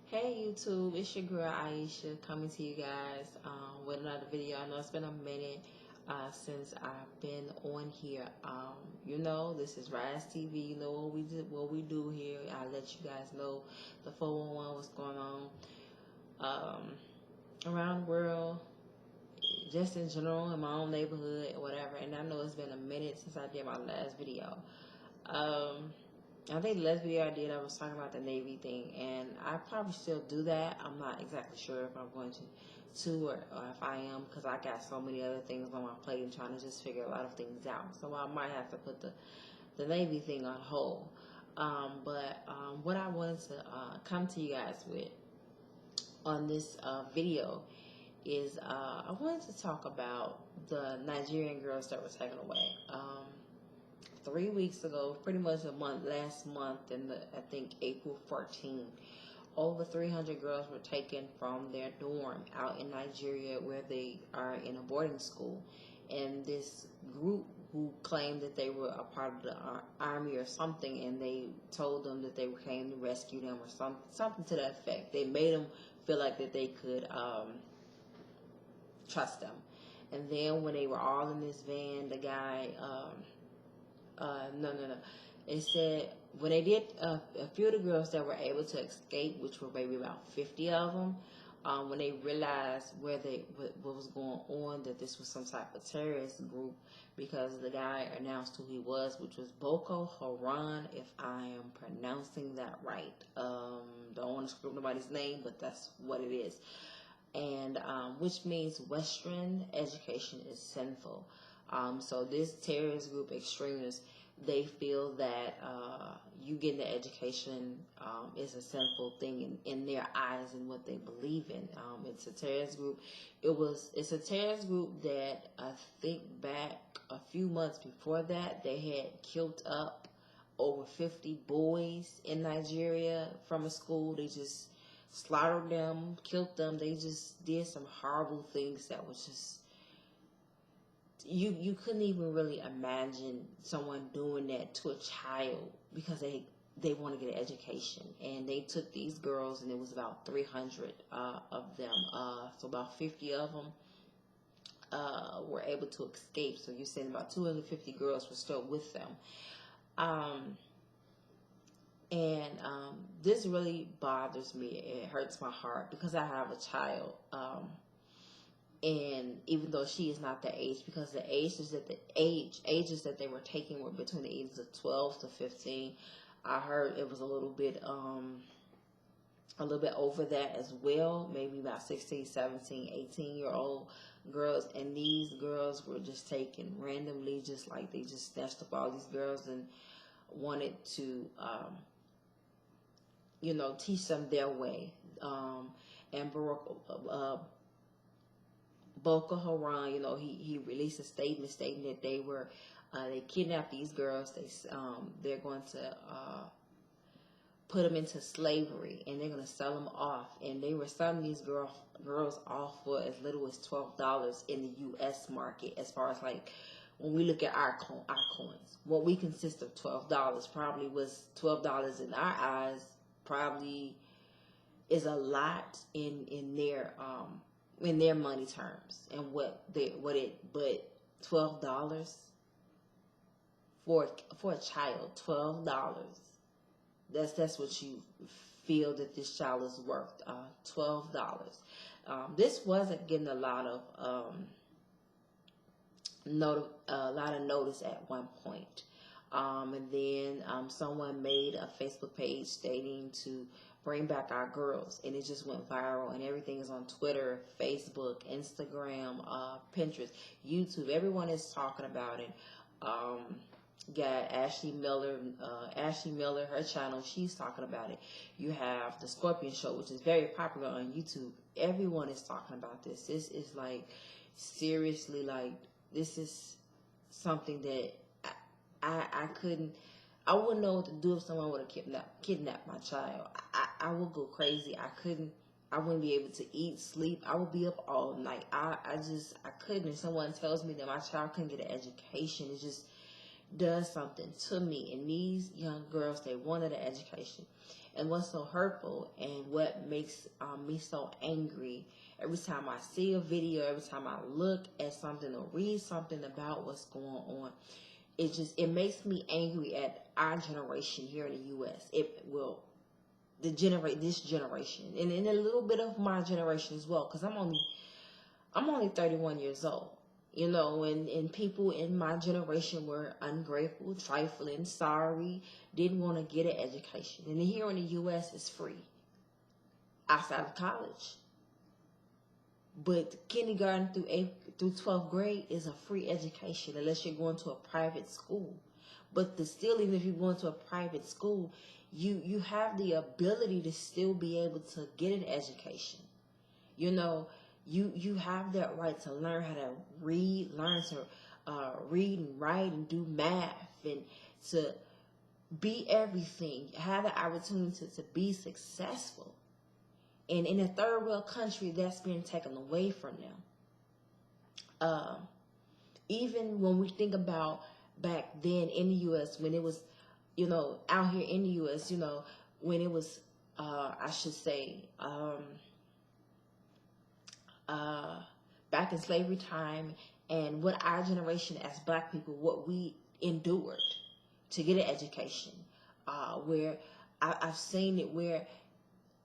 Hey YouTube, it's your girl Aisha coming to you guys with another video. I know it's been a minute since I've been on here. This is Rise TV. You know what we do here. I let you guys know the 411 what's going on around the world, just in general in my own neighborhood or whatever. And I know it's been a minute since I did my last video. I think the last video I did, I was talking about the Navy thing, and I probably still do that. I'm not exactly sure if I'm going to or if I am, because I got so many other things on my plate and trying to just figure a lot of things out. So I might have to put the Navy thing on hold. But what I wanted to come to you guys with on this video is I wanted to talk about the Nigerian girls that were taken away. 3 weeks ago, pretty much last month, I think April 14th, over 300 girls were taken from their dorm out in Nigeria where they are in a boarding school. And this group who claimed that they were a part of the army or something, and they told them that they came to rescue them or something to that effect. They made them feel like that they could trust them. And then when they were all in this van, the guy... no. It said when they did a few of the girls that were able to escape, which were maybe about 50 of them, when they realized what was going on, that this was some type of terrorist group, because the guy announced who he was, which was Boko Haram, if I am pronouncing that right. Don't want to screw up nobody's name, but that's what it is. And which means Western education is sinful. So this terrorist group, extremists, they feel that you getting the education is a sinful thing in their eyes and what they believe in. It's a terrorist group. It's a terrorist group that I think back a few months before that, they had killed up over 50 boys in Nigeria from a school. They just slaughtered them, killed them. They just did some horrible things that was just... You couldn't even really imagine someone doing that to a child, because they want to get an education. And they took these girls, and it was about 300 of them. So about 50 of them were able to escape. So you're saying about 250 girls were still with them. This really bothers me. It hurts my heart because I have a child. And even though she is not the age, because the ages that they were taking were between the ages of 12 to 15. I heard it was a little bit over that as well, maybe about 16, 17, 18-year-old girls. And these girls were just taken randomly, just like they just snatched up all these girls and wanted to teach them their way. And Boko Haram, he released a statement stating that they kidnapped these girls. They're going to put them into slavery, and they're going to sell them off. And they were selling these girls off for as little as $12 in the U.S. market. As far as like when we look at our coins, what we consist of $12 probably was $12 in our eyes. Probably is a lot in their money terms, and but $12 for a child, $12. That's what you feel that this child is worth, $12. This wasn't getting a lot of notice at one point. And then someone made a Facebook page stating to bring back our girls, and it just went viral, and everything is on Twitter, Facebook, Instagram, Pinterest, YouTube. Everyone is talking about it. Got Ashley Miller, her channel, she's talking about it. You have the Scorpion Show, which is very popular on YouTube. Everyone is talking about this. This is like, seriously, like, this is something that I wouldn't know what to do if someone would have kidnapped my child. I would go crazy. I wouldn't be able to eat, sleep. I would be up all night. I couldn't. If someone tells me that my child couldn't get an education, it just does something to me. And these young girls, they wanted an education. And what's so hurtful and what makes me so angry every time I see a video, every time I look at something or read something about what's going on, it makes me angry at our generation here in the U.S. It will this generation, and a little bit of my generation as well, because I'm only 31 years old, you know, and people in my generation were ungrateful, trifling, sorry, didn't want to get an education. And here in the U.S. it's free outside of college. But kindergarten through 12th grade is a free education unless you're going to a private school. But still, even if you're going to a private school, you have the ability to still be able to get an education. You know, you have that right to learn how to read, read and write and do math, and to be everything, have the opportunity to be successful. And in a third world country, that's being taken away from them. Even when we think about back then in the U.S., when it was, you know, out here in the U.S., you know, when it was, I should say, back in slavery time, and what our generation as black people, what we endured to get an education, where I've seen it where,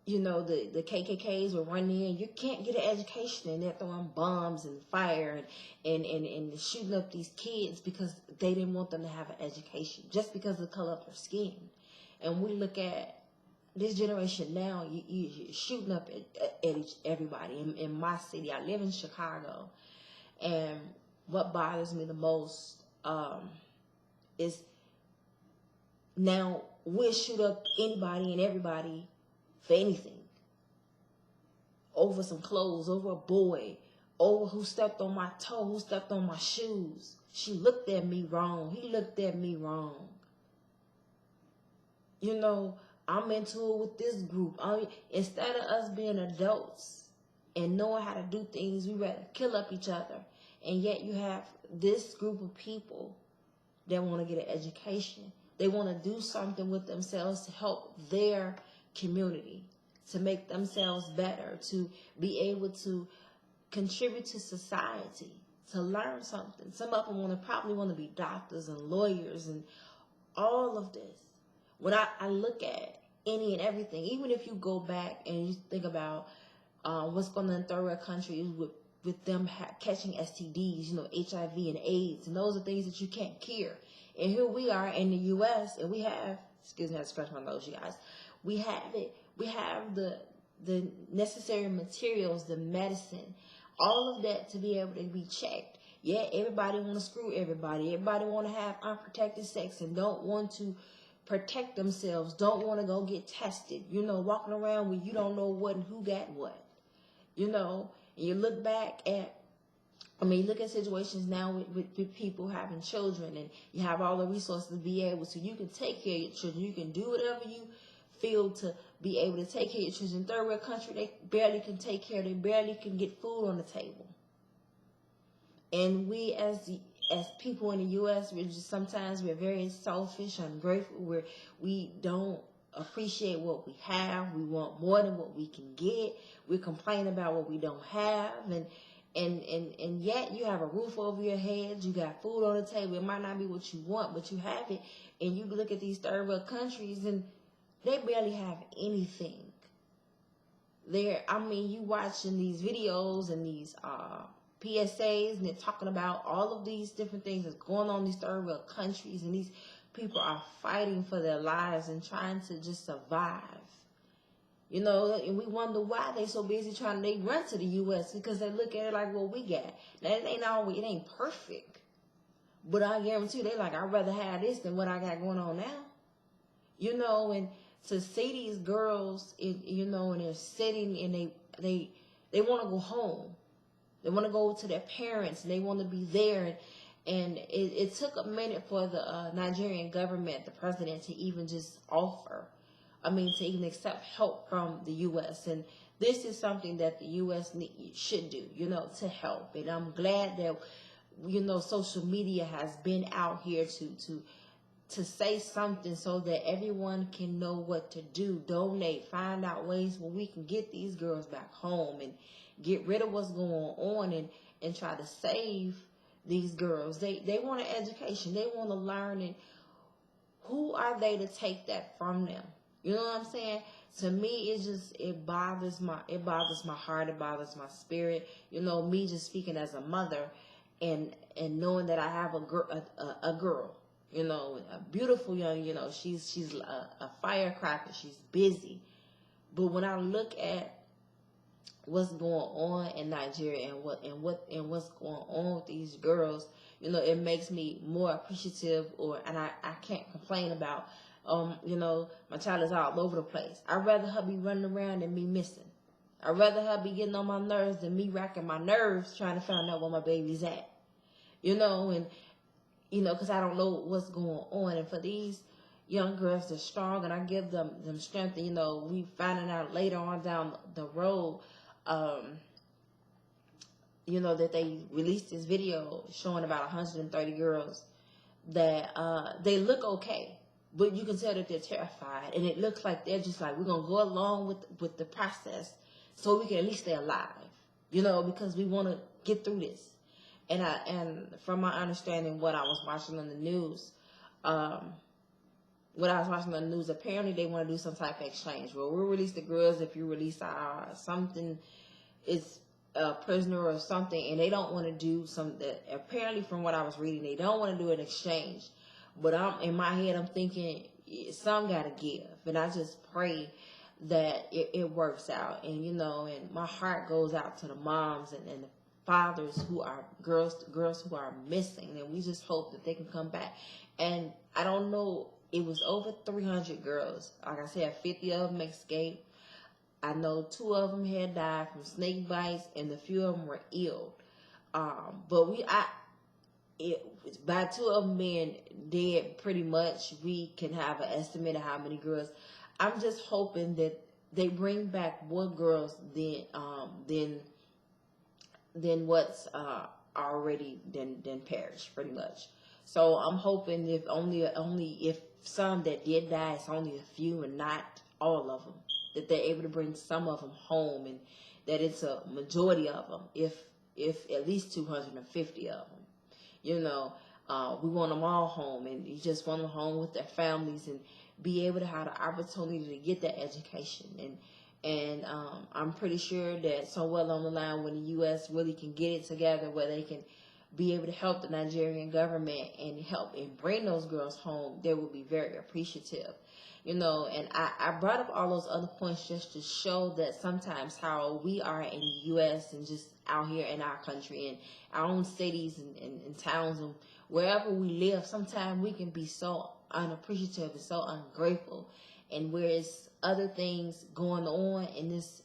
you know, the KKKs were running in. You can't get an education, and they're throwing bombs and fire and shooting up these kids because they didn't want them to have an education just because of the color of their skin. And we look at this generation now, you're shooting up at everybody. In my city, I live in Chicago, and what bothers me the most is now we'll shoot up anybody and everybody for anything, over some clothes, over a boy, over who stepped on my toe, who stepped on my shoes. She looked at me wrong. He looked at me wrong. You know, I'm into it with this group. Instead of us being adults and knowing how to do things, we rather kill up each other. And yet you have this group of people that want to get an education. They want to do something with themselves to help their community, to make themselves better, to be able to contribute to society, to learn something. Some of them probably want to be doctors and lawyers and all of this. When I look at any and everything, even if you go back and you think about what's going on in third world countries with them catching STDs, you know, HIV and AIDS, and those are things that you can't cure. And here we are in the U.S. and we have, excuse me, I scratch my nose, you guys. We have it. We have the necessary materials, the medicine, all of that to be able to be checked. Yeah, everybody want to screw everybody. Everybody want to have unprotected sex and don't want to protect themselves, don't want to go get tested. You know, walking around when you don't know what and who got what. You know, and you look back at, look at situations now with people having children, and you have all the resources to be able to, you can take care of your children. You can do whatever you feel to be able to take care of your children. In third world country, they barely can take care. They barely can get food on the table. And we as people in the U.S., we're very selfish, ungrateful. We don't appreciate what we have. We want more than what we can get. We complain about what we don't have, and yet you have a roof over your head. You got food on the table. It might not be what you want, but you have it. And you look at these third world countries, and they barely have anything. You watching these videos and these PSAs, and they're talking about all of these different things that's going on in these third world countries, and these people are fighting for their lives and trying to just survive. You know, and we wonder why they so busy they run to the U.S. because they look at it like what we got. Now, it ain't perfect, but I guarantee you, they like, I'd rather have this than what I got going on now. You know, and to see these girls, and they're sitting and they want to go home. They want to go to their parents, and they want to be there. And it took a minute for the Nigerian government, the president, to even just to even accept help from the U.S. And this is something that the U.S. should do, to help. And I'm glad that, social media has been out here to say something so that everyone can know what to do. Donate, find out ways where we can get these girls back home and get rid of what's going on, and try to save these girls. They want an education. They want to learn, and who are they to take that from them? You know what I'm saying? To me, it bothers my heart, it bothers my spirit. You know, me just speaking as a mother, and knowing that I have a girl, you know, a beautiful young, you know, she's a firecracker. She's busy, but when I look at what's going on in Nigeria and what's going on with these girls, you know, it makes me more appreciative, and I can't complain about, you know, my child is all over the place. I'd rather her be running around than me missing. I'd rather her be getting on my nerves than me racking my nerves trying to find out where my baby's at. You know, and, you know, because I don't know what's going on. And for these young girls, they're strong, and I give them strength. And, you know, we finding out later on down the road, you know, that they released this video showing about 130 girls that they look okay, but you can tell that they're terrified, and it looks like they're just like, we're gonna go along with the process so we can at least stay alive, you know, because we want to get through this. And from my understanding, what I was watching on the news, apparently they want to do some type of exchange. Well, we'll release the girls if you release our something. It's a prisoner or something, and they don't want to do something. Apparently, from what I was reading, they don't want to do an exchange. But in my head, I'm thinking some got to give, and I just pray that it works out. And, you know, and my heart goes out to the moms and the fathers who are girls who are missing, and we just hope that they can come back. And I don't know, it was over 300 girls. Like I said, 50 of them escaped. I know 2 of them had died from snake bites, and a few of them were ill. But by 2 of them being dead, pretty much, we can have an estimate of how many girls. I'm just hoping that they bring back more girls than what's already been perished, pretty much. So I'm hoping if only if some that did die, it's only a few and not all of them, that they're able to bring some of them home, and that it's a majority of them, if at least 250 of them. You know, we want them all home, and you just want them home with their families and be able to have the opportunity to get that education. And I'm pretty sure that somewhere along the line, when the U.S. really can get it together, where they can be able to help the Nigerian government and help and bring those girls home, they will be very appreciative. You know, and I brought up all those other points just to show that sometimes how we are in the U.S. and just out here in our country and our own cities and towns and wherever we live, sometimes we can be so unappreciative and so ungrateful. And whereas other things going on, and it's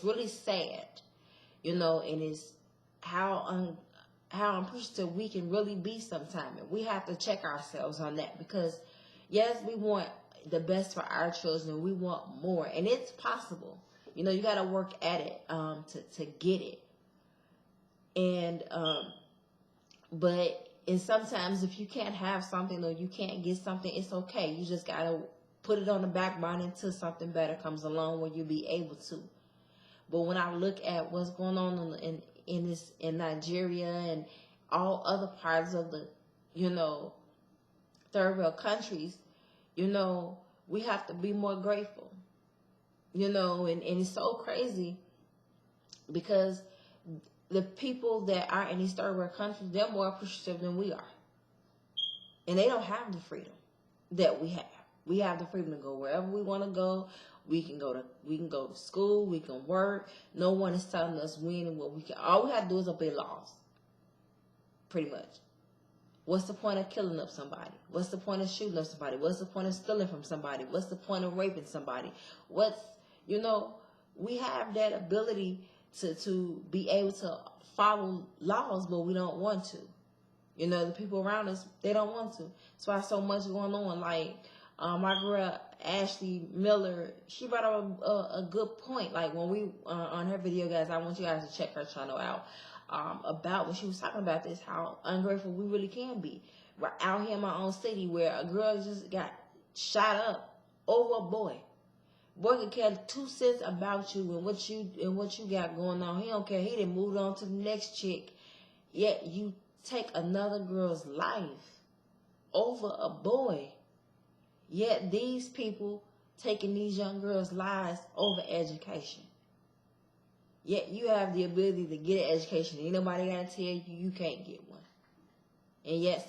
really sad, you know, and it's how unappreciative we can really be sometimes. And we have to check ourselves on that, because yes, we want the best for our children. We want more, and it's possible. You know, you got to work at it to get it. And and sometimes if you can't have something or you can't get something, it's okay. You just got to put it on the back burner until something better comes along where you'll be able to. But when I look at what's going on in Nigeria and all other parts of the, you know, third world countries, you know, we have to be more grateful. You know, and it's so crazy because the people that are in these third world countries, they're more appreciative than we are. And they don't have the freedom that we have. We have the freedom to go wherever we want to go. We can go to school. We can work. No one is telling us when and what we can. All we have to do is obey laws. Pretty much. What's the point of killing up somebody? What's the point of shooting up somebody? What's the point of stealing from somebody? What's the point of raping somebody? You know, we have that ability to be able to follow laws, but we don't want to. You know, the people around us, they don't want to. That's why so much going on. Like, my girl Ashley Miller, she brought up a good point. Like, when we on her video, guys, I want you guys to check her channel out, about when she was talking about this, how ungrateful we really can be. Right out here in my own city where a girl just got shot up over a boy. Boy could care 2 cents about you and what you got going on. He don't care. He done moved on to the next chick. Yet you take another girl's life over a boy. Yet these people taking these young girls' lives over education. Yet you have the ability to get an education. Ain't nobody gotta tell you can't get one. And yet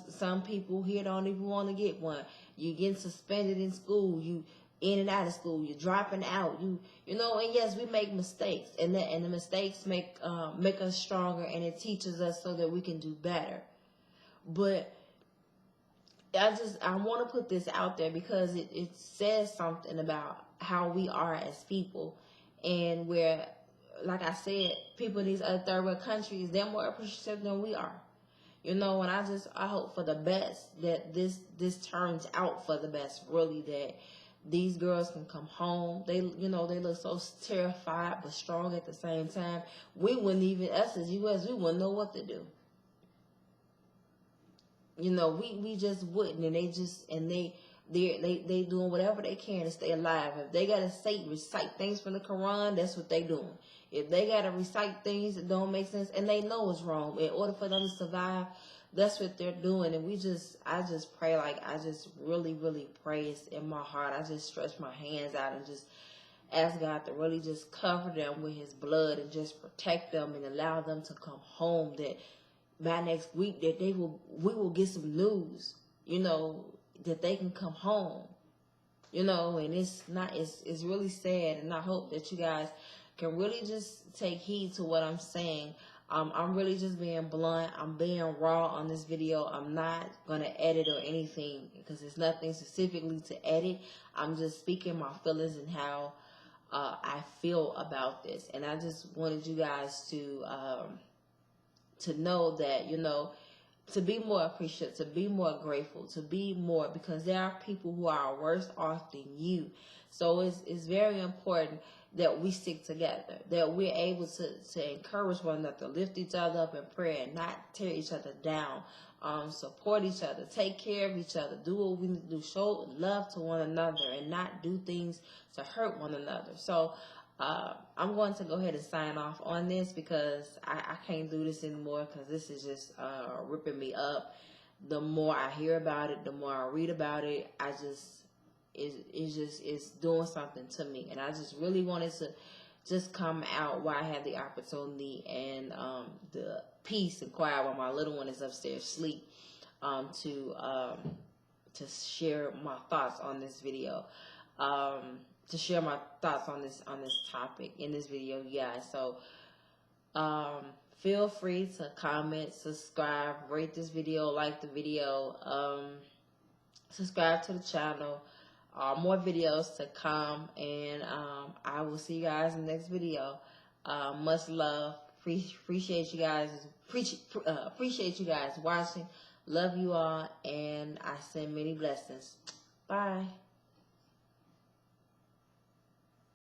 some people here don't even want to get one. You getting suspended in school. You in and out of school. You're dropping out. You know. And yes, we make mistakes, and the mistakes make us stronger, and it teaches us so that we can do better. But I want to put this out there because it says something about how we are as people, and where, like I said, people in these other third world countries, they're more appreciative than we are. You know, and I hope for the best that this turns out for the best, really, that these girls can come home. They look so terrified but strong at the same time. We wouldn't even, us as U.S., we wouldn't know what to do. You know, we just wouldn't, and they doing whatever they can to stay alive. If they gotta recite things from the Quran, that's what they doing. If they gotta recite things that don't make sense and they know it's wrong, in order for them to survive, that's what they're doing. And I just pray, like, I just really, really pray. It's in my heart. I just stretch my hands out and just ask God to really just cover them with His blood and just protect them and allow them to come home. That by next week that we will get some news, you know, that they can come home, you know. And it's really sad, and I hope that you guys can really just take heed to what I'm saying. I'm really just being blunt. I'm being raw on this video. I'm not going to edit or anything because there's nothing specifically to edit. I'm just speaking my feelings and how I feel about this. And I just wanted you guys to know that, you know, to be more appreciative, to be more grateful, to be more, because there are people who are worse off than you. So it's very important that we stick together, that we're able to encourage one another, lift each other up in prayer, and not tear each other down, support each other, take care of each other, do what we need to do, show love to one another, and not do things to hurt one another. So I'm going to go ahead and sign off on this because I can't do this anymore, because this is just ripping me up. The more I hear about it, the more I read about it, it's doing something to me. And I just really wanted to just come out while I had the opportunity and the peace and quiet while my little one is upstairs asleep, to share my thoughts on this video. To share my thoughts on this topic in this video, guys. So feel free to comment, subscribe, rate this video, like the video, subscribe to the channel. More videos to come, and I will see you guys in the next video. Much love. Appreciate you guys. Appreciate you guys watching. Love you all, and I send many blessings. Bye.